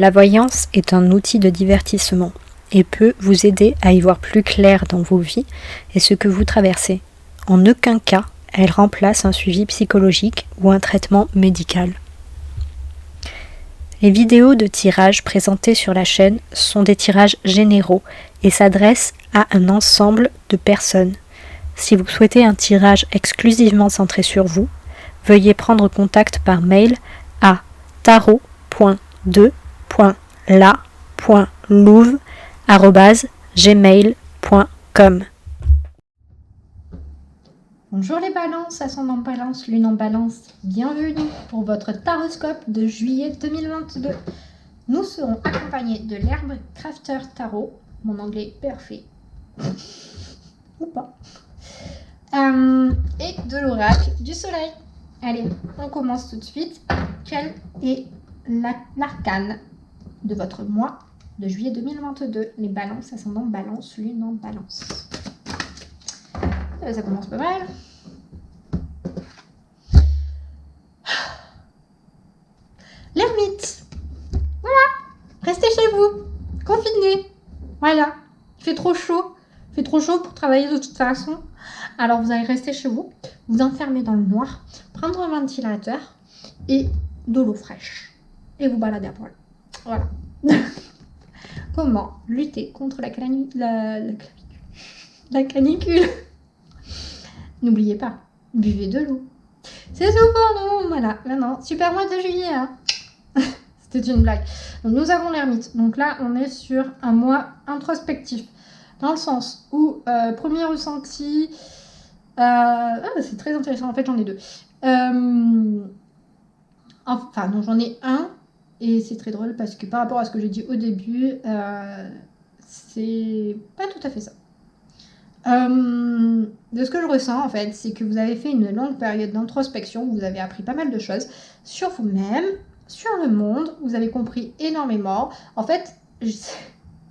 La voyance est un outil de divertissement et peut vous aider à y voir plus clair dans vos vies et ce que vous traversez. En aucun cas, elle remplace un suivi psychologique ou un traitement médical. Les vidéos de tirage présentées sur la chaîne sont des tirages généraux et s'adressent à un ensemble de personnes. Si vous souhaitez un tirage exclusivement centré sur vous, veuillez prendre contact par mail à tarot.2.la.louve@gmail.com. Bonjour les balances, ascendant balance, lune en balance, bienvenue pour votre taroscope de juillet 2022. Nous serons accompagnés de l'herbe Crafter Tarot, mon anglais parfait, ou pas, et de l'oracle du soleil. Allez, on commence tout de suite. Quel est l'arcane de votre mois de juillet 2022? Les balances, ascendant balance, lune en balance. Ça commence pas mal. L'ermite. Voilà. Restez chez vous. Confinés. Voilà. Il fait trop chaud. Il fait trop chaud pour travailler de toute façon. Alors vous allez rester chez vous. Vous enfermer dans le noir. Prendre un ventilateur. Et de l'eau fraîche. Et vous balader à poil. Voilà. Comment lutter contre la canicule? N'oubliez pas, buvez de l'eau. C'est tout pour nous, voilà. Maintenant, super mois de juillet. Hein. C'était une blague. Donc, nous avons l'ermite. Donc là, on est sur un mois introspectif. Dans le sens où, premier ressenti... c'est très intéressant. En fait, j'en ai deux. Enfin, non, j'en ai un. Et c'est très drôle parce que par rapport à ce que j'ai dit au début, c'est pas tout à fait ça. De ce que je ressens en fait, c'est que vous avez fait une longue période d'introspection, vous avez appris pas mal de choses sur vous-même, sur le monde, vous avez compris énormément. En fait,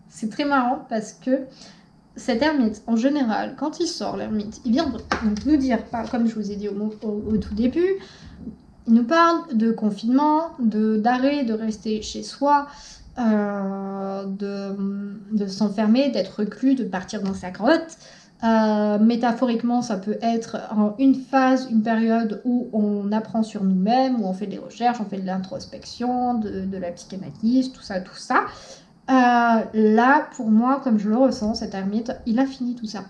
c'est très marrant parce que cet ermite, en général, quand il sort l'ermite, il vient donc nous dire, comme je vous ai dit au tout début, il nous parle de confinement, d'arrêt, de rester chez soi, de s'enfermer, d'être reclus, de partir dans sa grotte. Métaphoriquement, ça peut être une phase, une période où on apprend sur nous-mêmes, où on fait des recherches, on fait de l'introspection, de la psychanalyse, tout ça. Là, pour moi, comme je le ressens, cet ermite, il a fini tout ça.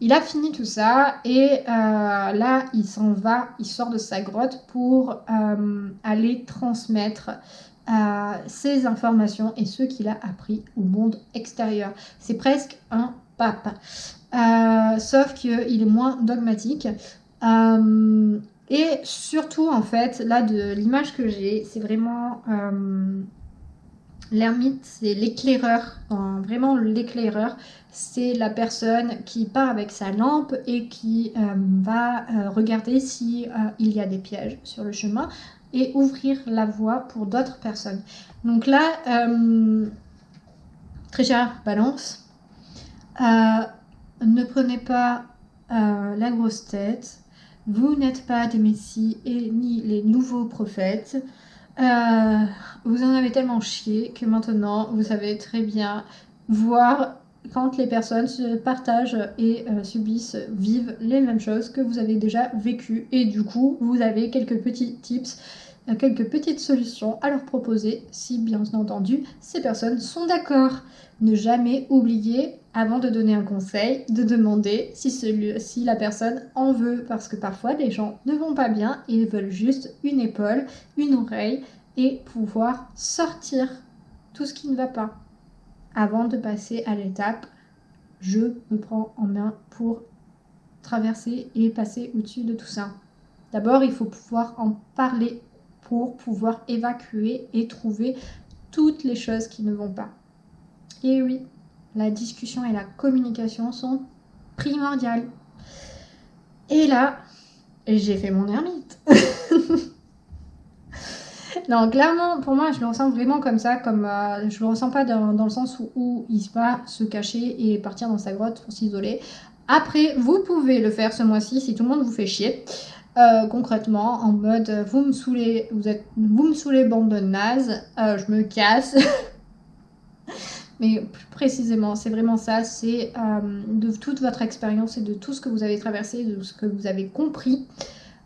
Il a fini tout ça et là, il s'en va, il sort de sa grotte pour aller transmettre ses informations et ce qu'il a appris au monde extérieur. C'est presque un pape. Sauf qu'il est moins dogmatique. Et surtout, en fait, là, de l'image que j'ai, c'est vraiment... l'ermite, c'est l'éclaireur. Vraiment, l'éclaireur, c'est la personne qui part avec sa lampe et qui va regarder si il y a des pièges sur le chemin et ouvrir la voie pour d'autres personnes. Donc là, très chère balance, ne prenez pas la grosse tête. Vous n'êtes pas des messies et ni les nouveaux prophètes. Vous en avez tellement chié que maintenant vous savez très bien voir quand les personnes se partagent et vivent les mêmes choses que vous avez déjà vécues. Et du coup, vous avez quelques petits tips, quelques petites solutions à leur proposer si bien entendu ces personnes sont d'accord. Ne jamais oublier, avant de donner un conseil, de demander si la personne en veut, parce que parfois les gens ne vont pas bien et ils veulent juste une épaule, une oreille et pouvoir sortir tout ce qui ne va pas avant de passer à l'étape je me prends en main pour traverser et passer au-dessus de tout ça. D'abord, il faut pouvoir en parler pour pouvoir évacuer et trouver toutes les choses qui ne vont pas. Et oui, la discussion et la communication sont primordiales. Et là, j'ai fait mon ermite. Non, clairement, pour moi, je le ressens vraiment comme ça, je le ressens pas dans le sens où il va se cacher et partir dans sa grotte pour s'isoler. Après, vous pouvez le faire ce mois-ci si tout le monde vous fait chier. concrètement, en mode vous me saoulez, vous me saoulez, bande de nazes, je me casse. Mais plus précisément, c'est vraiment ça, c'est de toute votre expérience et de tout ce que vous avez traversé, de ce que vous avez compris,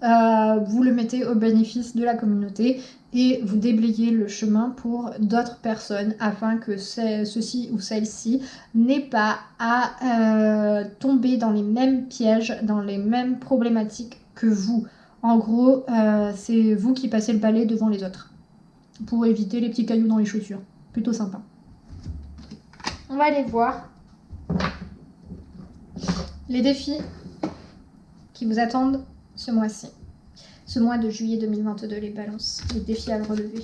vous le mettez au bénéfice de la communauté et vous déblayez le chemin pour d'autres personnes afin que ceux-ci ou celles-ci n'aient pas à tomber dans les mêmes pièges, dans les mêmes problématiques que vous. En gros, c'est vous qui passez le balai devant les autres pour éviter les petits cailloux dans les chaussures. Plutôt sympa. On va aller voir les défis qui vous attendent ce mois-ci. Ce mois de juillet 2022, les balances. Les défis à relever.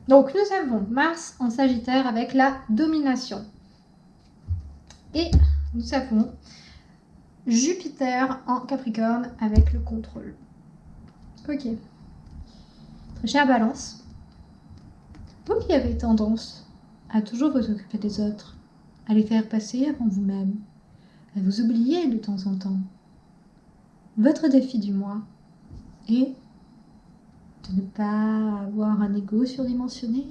Donc nous avons Mars en Sagittaire avec la domination. Et nous avons Jupiter en Capricorne avec le contrôle. Ok. Très chère Balance. Vous qui avez tendance à toujours vous occuper des autres, à les faire passer avant vous-même, à vous oublier de temps en temps, votre défi du mois est de ne pas avoir un ego surdimensionné.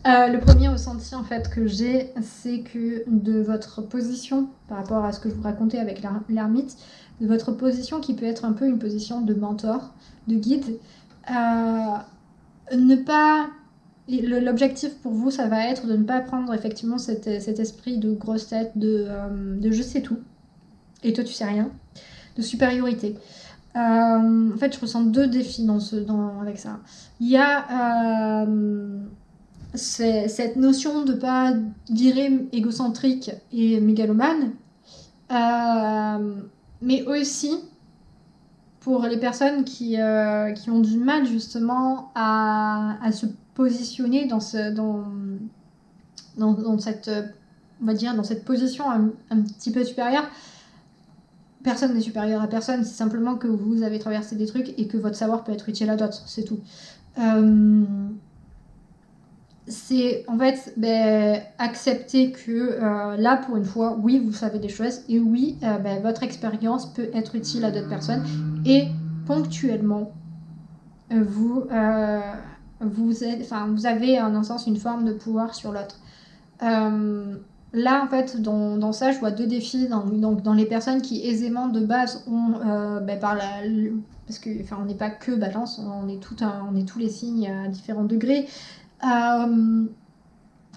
Le premier ressenti en fait que j'ai, c'est que de votre position, par rapport à ce que je vous racontais avec l'ermite, de votre position qui peut être un peu une position de mentor, de guide, ne pas... L'objectif pour vous, ça va être de ne pas prendre effectivement cet esprit de grosse tête, de je sais tout, et toi tu sais rien, de supériorité. En fait, je ressens deux défis avec ça. Il y a cette notion de pas virer égocentrique et mégalomane, mais aussi pour les personnes qui ont du mal justement à se positionner dans cette, on va dire, dans cette position un petit peu supérieure. Personne n'est supérieur à personne, c'est simplement que vous avez traversé des trucs et que votre savoir peut être utile à d'autres, c'est tout. C'est en fait accepter que là, pour une fois, oui, vous savez des choses et oui, votre expérience peut être utile à d'autres personnes et ponctuellement, vous avez en un sens une forme de pouvoir sur l'autre. Là, en fait, dans ça, je vois deux défis dans les personnes qui aisément de base ont, parce que, enfin, on n'est pas que Balance, on est tous les signes à différents degrés,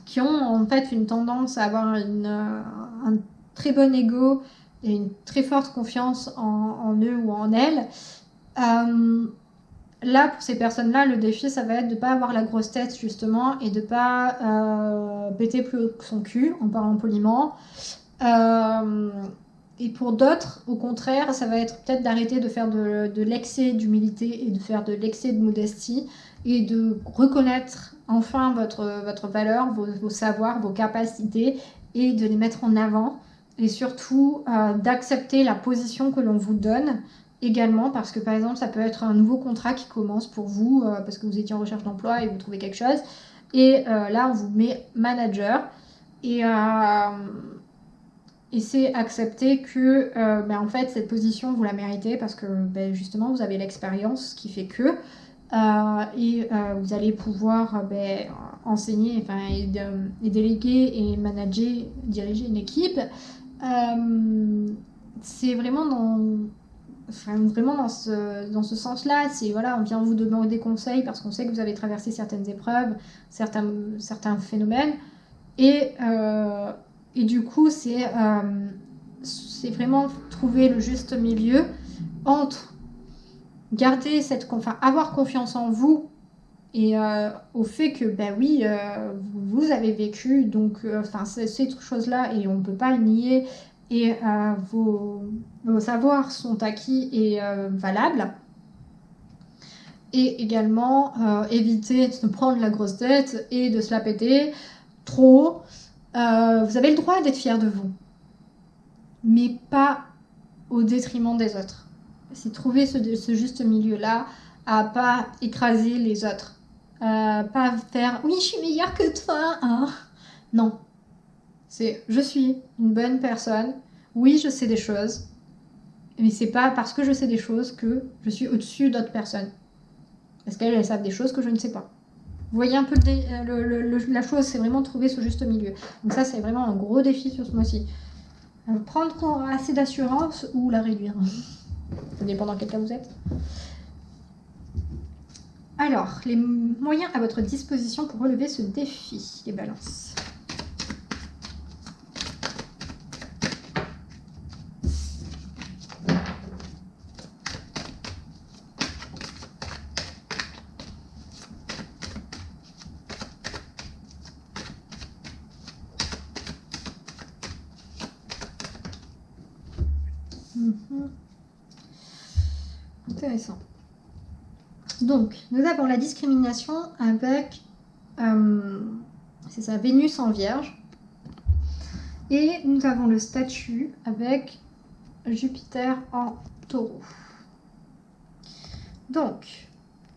qui ont en fait une tendance à avoir un très bon ego et une très forte confiance en eux ou en elles. Là, pour ces personnes-là, le défi, ça va être de ne pas avoir la grosse tête, justement, et de ne pas péter plus haut que son cul, en parlant poliment. Et pour d'autres, au contraire, ça va être peut-être d'arrêter de faire de l'excès d'humilité et de faire de l'excès de modestie et de reconnaître enfin votre valeur, vos savoirs, vos capacités et de les mettre en avant. Et surtout, d'accepter la position que l'on vous donne également, parce que par exemple ça peut être un nouveau contrat qui commence pour vous parce que vous étiez en recherche d'emploi et vous trouvez quelque chose et là on vous met manager et c'est accepter que en fait cette position vous la méritez parce que justement vous avez l'expérience qui fait que vous allez pouvoir enseigner et déléguer et manager, diriger une équipe. C'est vraiment dans ce sens-là, c'est voilà, on vient vous donner des conseils parce qu'on sait que vous avez traversé certaines épreuves, certains phénomènes, et du coup c'est vraiment trouver le juste milieu entre garder avoir confiance en vous et au fait que vous avez vécu donc ces choses-là et on ne peut pas le nier. et vos savoirs sont acquis et valables. Et également éviter de prendre la grosse tête et de se la péter trop. Vous avez le droit d'être fier de vous, mais pas au détriment des autres. C'est trouver ce juste milieu-là, à pas écraser les autres. Pas faire « oui, je suis meilleure que toi hein ». Non. C'est « je suis une bonne personne, oui, je sais des choses, mais c'est pas parce que je sais des choses que je suis au-dessus d'autres personnes. Parce qu'elles savent des choses que je ne sais pas. » Vous voyez un peu la chose, c'est vraiment trouver ce juste milieu. Donc ça, c'est vraiment un gros défi sur ce mois-ci. Prendre assez d'assurance ou la réduire. Ça dépend dans quel cas vous êtes. Alors, les moyens à votre disposition pour relever ce défi, les balances. Intéressant. Donc, nous avons la discrimination avec, c'est ça, Vénus en Vierge. Et nous avons le statut avec Jupiter en Taureau. Donc,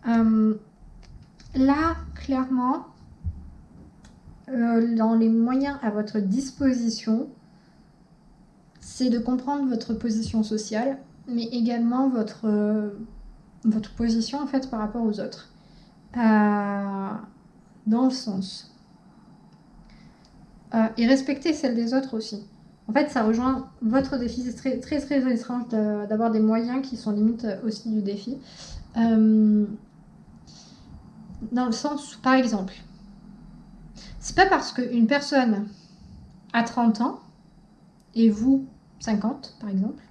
là, clairement, dans les moyens à votre disposition, c'est de comprendre votre position sociale, mais également votre position en fait par rapport aux autres. Dans le sens. Et respecter celle des autres aussi. En fait, ça rejoint votre défi. C'est très, très, très étrange d'avoir des moyens qui sont limites aussi du défi. Dans le sens où, par exemple, c'est pas parce qu'une personne a 30 ans et vous 50 par exemple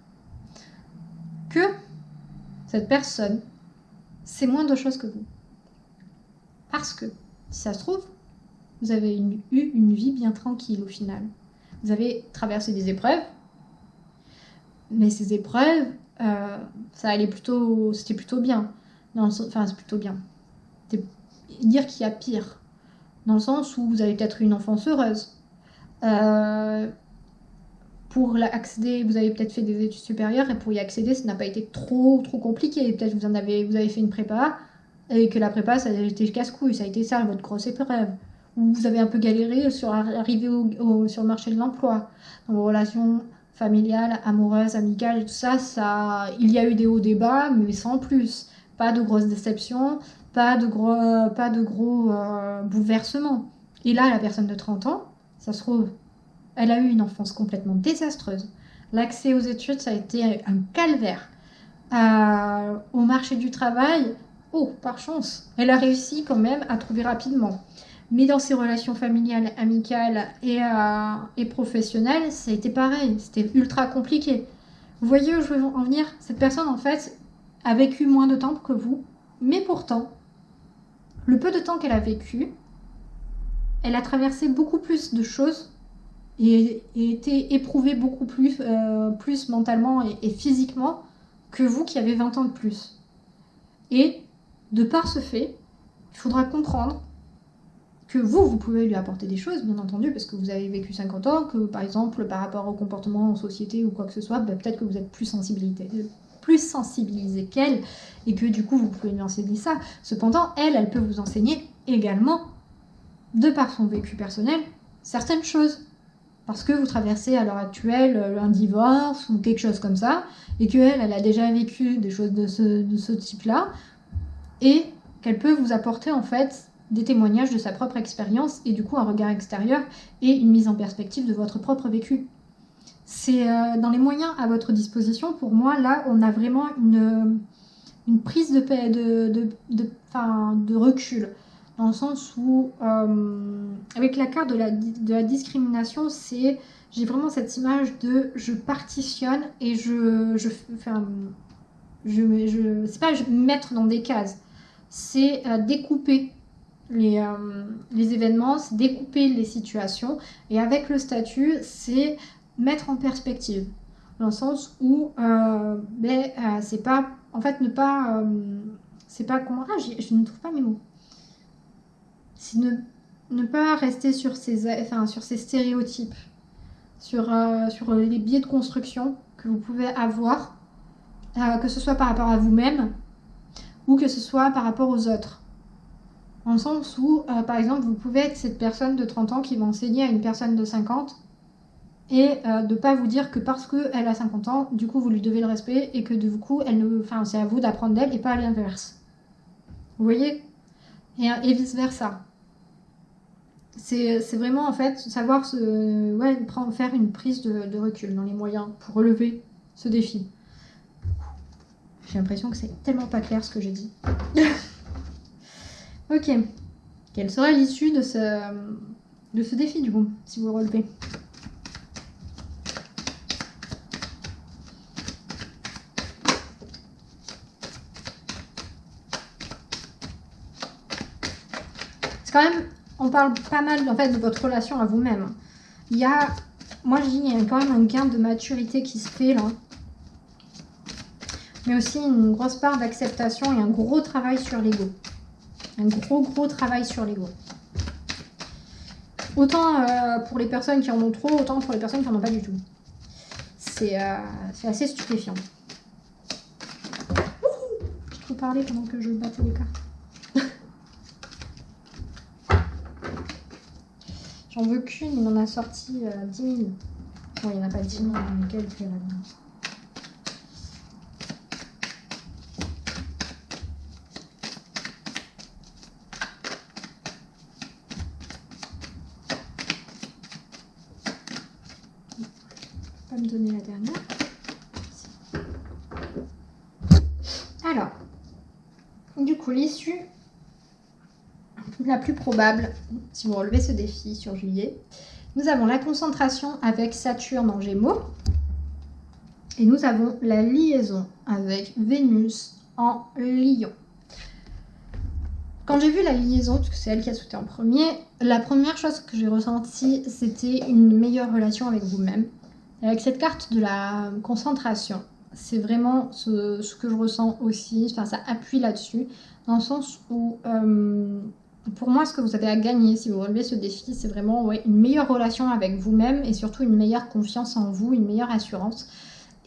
que cette personne sait moins de choses que vous. Parce que, si ça se trouve, vous avez eu une vie bien tranquille au final. Vous avez traversé des épreuves, mais ces épreuves, c'était plutôt bien. C'est plutôt bien. Dire qu'il y a pire, dans le sens où vous avez peut-être eu une enfance heureuse. Pour accéder, vous avez peut-être fait des études supérieures et pour y accéder, ça n'a pas été trop compliqué. Peut-être vous avez fait une prépa et que la prépa, ça a été casse-couille, ça a été ça, votre grosse épreuve. Ou vous avez un peu galéré sur arriver sur le marché de l'emploi. Dans vos relations familiales, amoureuses, amicales et tout ça, il y a eu des hauts, des bas, mais sans plus. Pas de grosses déceptions, pas de gros bouleversements. Et là, la personne de 30 ans, ça se trouve, elle a eu une enfance complètement désastreuse. L'accès aux études, ça a été un calvaire. Au marché du travail, par chance, elle a réussi quand même à trouver rapidement. Mais dans ses relations familiales, amicales et professionnelles, ça a été pareil. C'était ultra compliqué. Vous voyez où je veux en venir ? Cette personne, en fait, a vécu moins de temps que vous. Mais pourtant, le peu de temps qu'elle a vécu, elle a traversé beaucoup plus de choses et été éprouvée beaucoup plus mentalement et physiquement que vous qui avez 20 ans de plus. Et de par ce fait, il faudra comprendre que vous pouvez lui apporter des choses, bien entendu, parce que vous avez vécu 50 ans, que par exemple, par rapport au comportement en société ou quoi que ce soit, peut-être que vous êtes plus sensibilisé qu'elle, et que du coup, vous pouvez lui enseigner ça. Cependant, elle peut vous enseigner également, de par son vécu personnel, certaines choses. Parce que vous traversez à l'heure actuelle un divorce ou quelque chose comme ça, et qu'elle a déjà vécu des choses de ce type-là, et qu'elle peut vous apporter en fait des témoignages de sa propre expérience, et du coup un regard extérieur et une mise en perspective de votre propre vécu. C'est dans les moyens à votre disposition, pour moi, là, on a vraiment une prise de recul. Dans le sens où, avec la carte de la discrimination, j'ai vraiment cette image de je partitionne et c'est pas mettre dans des cases, c'est découper les événements, c'est découper les situations. Et avec le statut, c'est mettre en perspective. Dans le sens où, c'est pas... En fait, ne pas... c'est pas... Comment... je ne trouve pas mes mots. C'est ne pas rester sur ces stéréotypes, sur les biais de construction que vous pouvez avoir, que ce soit par rapport à vous-même ou que ce soit par rapport aux autres. Dans le sens où, par exemple, vous pouvez être cette personne de 30 ans qui va enseigner à une personne de 50 et de ne pas vous dire que parce qu'elle a 50 ans, du coup, vous lui devez le respect et que du coup, c'est à vous d'apprendre d'elle et pas à l'inverse. Vous voyez ? Et vice-versa. C'est vraiment, en fait, savoir faire une prise de recul dans les moyens pour relever ce défi. J'ai l'impression que c'est tellement pas clair ce que j'ai dit. Ok. Quelle serait l'issue de ce défi, du coup, si vous le relevez ? C'est quand même... On parle pas mal, en fait, de votre relation à vous-même. Moi, je dis, il y a quand même un gain de maturité qui se fait, là. Mais aussi une grosse part d'acceptation et un gros travail sur l'ego. Un gros travail sur l'ego. Autant pour les personnes qui en ont trop, autant pour les personnes qui en ont pas du tout. C'est assez stupéfiant. Je peux parler pendant que je battais les cartes. J'en veux qu'une, il m'en a sorti 10 000. Bon, il n'y en a pas 10 000, mais quelques là-dedans. Me donner la dernière. Alors, du coup, l'issue la plus probable, si vous relevez ce défi sur juillet, nous avons la concentration avec Saturne en Gémeaux et nous avons la liaison avec Vénus en Lion. Quand j'ai vu la liaison, parce que c'est elle qui a sauté en premier, la première chose que j'ai ressentie, c'était une meilleure relation avec vous-même. Avec cette carte de la concentration, c'est vraiment ce que je ressens aussi, enfin ça appuie là-dessus, dans le sens où pour moi ce que vous avez à gagner si vous relevez ce défi, c'est vraiment une meilleure relation avec vous-même et surtout une meilleure confiance en vous, une meilleure assurance.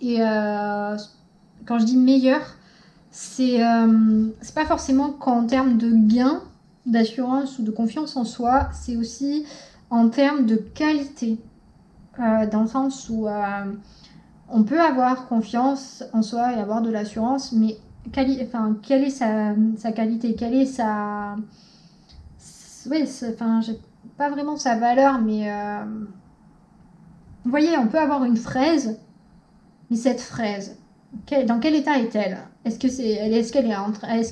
Et quand je dis meilleure, c'est pas forcément qu'en termes de gain, d'assurance ou de confiance en soi, c'est aussi en termes de qualité. Dans le sens où on peut avoir confiance en soi et avoir de l'assurance, mais quelle est sa qualité, quelle est sa... j'ai pas vraiment sa valeur, mais vous voyez, on peut avoir une fraise, mais cette fraise, dans quel état est-elle ? Est-ce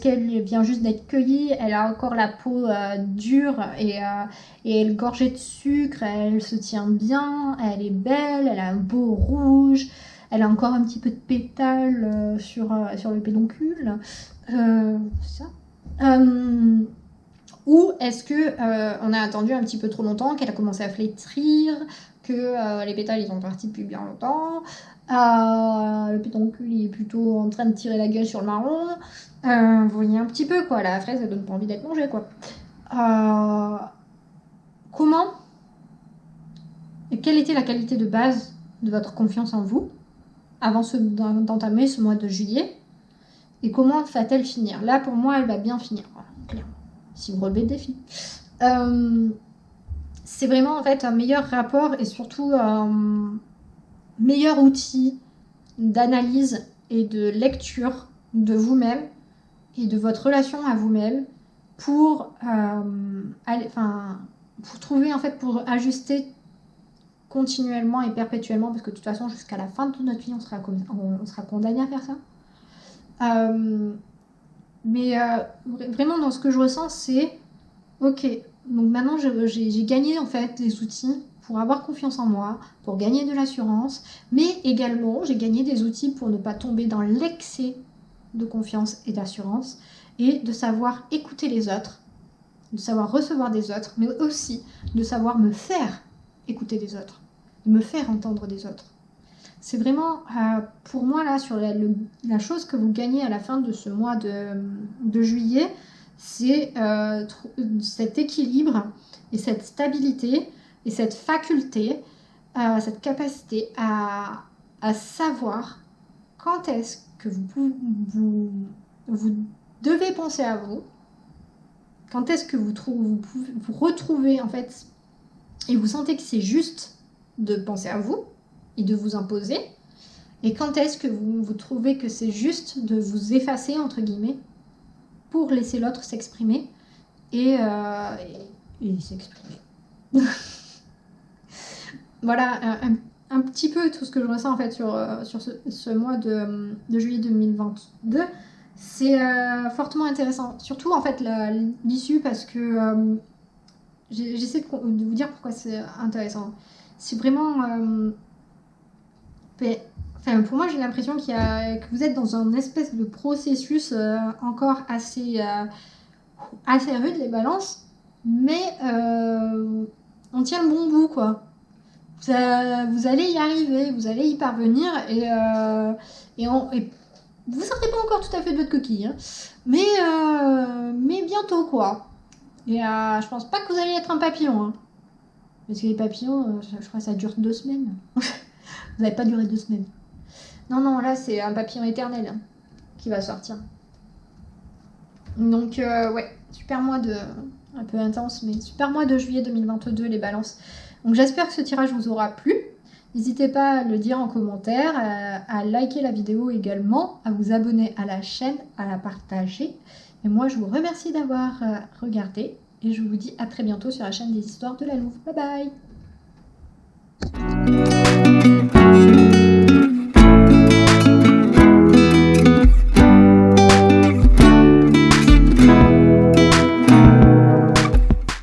qu'elle vient juste d'être cueillie ? Elle a encore la peau dure et elle gorgée de sucre, elle se tient bien, elle est belle, elle a un beau rouge, elle a encore un petit peu de pétales sur le pédoncule. Ça. Ou est-ce que on a attendu un petit peu trop longtemps, qu'elle a commencé à flétrir, que les pétales ils sont partis depuis bien longtemps, le pédoncule il est plutôt en train de tirer la gueule sur le marron, vous voyez un petit peu quoi, la fraise elle donne pas envie d'être mangée quoi. Comment et quelle était la qualité de base de votre confiance en vous avant d'entamer ce mois de juillet, et comment va-t-elle finir ? Là pour moi elle va bien finir, clairement, si vous relevez le défi. C'est vraiment en fait un meilleur rapport et surtout un meilleur outil d'analyse et de lecture de vous-même et de votre relation à vous-même pour trouver en fait, pour ajuster continuellement et perpétuellement, parce que de toute façon jusqu'à la fin de toute notre vie on sera condamné à faire ça. Mais vraiment dans ce que je ressens c'est ok, donc maintenant j'ai gagné en fait des outils pour avoir confiance en moi, pour gagner de l'assurance, mais également j'ai gagné des outils pour ne pas tomber dans l'excès de confiance et d'assurance, et de savoir écouter les autres, de savoir recevoir des autres, mais aussi de savoir me faire écouter des autres. me faire entendre des autres. C'est vraiment, pour moi, là, sur la chose que vous gagnez à la fin de ce mois de juillet, c'est cet équilibre et cette stabilité et cette faculté, cette capacité à savoir quand est-ce que vous devez penser à vous, quand est-ce que vous retrouvez, en fait, et vous sentez que c'est juste de penser à vous et de vous imposer, et quand est-ce que vous trouvez que c'est juste de vous effacer, entre guillemets, pour laisser l'autre s'exprimer et s'exprimer. Voilà un petit peu tout ce que je ressens en fait sur ce mois de juillet 2022. C'est fortement intéressant, surtout en fait l'issue, parce que j'essaie de vous dire pourquoi c'est intéressant. C'est vraiment pour moi j'ai l'impression que vous êtes dans un espèce de processus encore assez rude, les balances, mais on tient le bon bout, quoi. Vous allez y arriver, vous allez y parvenir, et vous ne sortez pas encore tout à fait de votre coquille, hein, mais bientôt, quoi. Et je pense pas que vous allez être un papillon, hein, parce que les papillons, je crois que ça dure 2 semaines. Vous n'avez pas duré 2 semaines. Non, là c'est un papillon éternel, hein, qui va sortir. Donc ouais, super mois un peu intense, mais super mois de juillet 2022, les balances. Donc j'espère que ce tirage vous aura plu. N'hésitez pas à le dire en commentaire, à liker la vidéo également, à vous abonner à la chaîne, à la partager. Et moi je vous remercie d'avoir regardé, et je vous dis à très bientôt sur la chaîne des histoires de la Louve. Bye bye!